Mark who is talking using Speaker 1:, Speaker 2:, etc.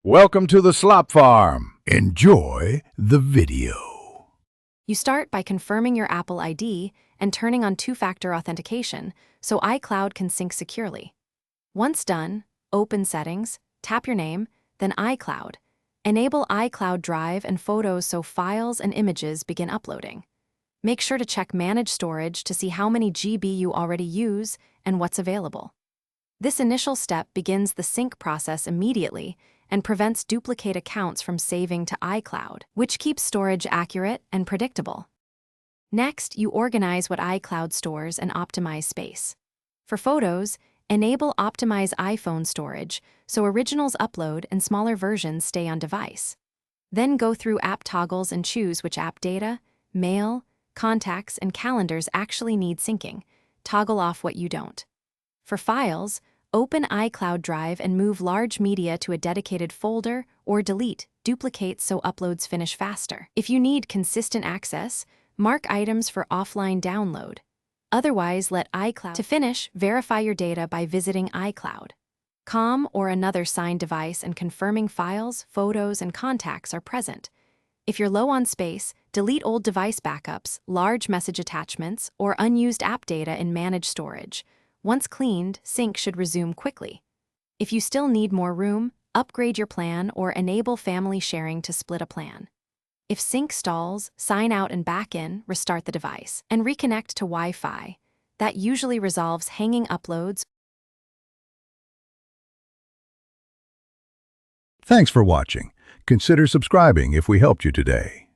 Speaker 1: Welcome to the Slop Farm. Enjoy the video.
Speaker 2: You start by confirming your Apple ID and turning on two-factor authentication so iCloud can sync securely. Once done, open Settings, tap your name, then iCloud. Enable iCloud Drive and Photos so files and images begin uploading. Make sure to check Manage Storage to see how many GB you already use and what's available. This initial step begins the sync process immediately and prevents duplicate accounts from saving to iCloud, which keeps storage accurate and predictable. Next, you organize what iCloud stores and optimize space. For photos, enable Optimize iPhone Storage so originals upload and smaller versions stay on device. Then go through app toggles and choose which app data, mail, contacts, and calendars actually need syncing. Toggle off what you don't. For files, open iCloud Drive and move large media to a dedicated folder or delete duplicates so uploads finish faster. If you need consistent access, mark items for offline download. Otherwise, let iCloud. To finish, verify your data by visiting iCloud.com or another signed device and confirming files, photos, and contacts are present. If you're low on space, delete old device backups, large message attachments, or unused app data in Manage Storage. Once cleaned, sync should resume quickly. If you still need more room, upgrade your plan or enable family sharing to split a plan. If sync stalls, sign out and back in, restart the device, and reconnect to Wi-Fi. That usually resolves hanging uploads.
Speaker 1: Thanks for watching. Consider subscribing if we helped you today.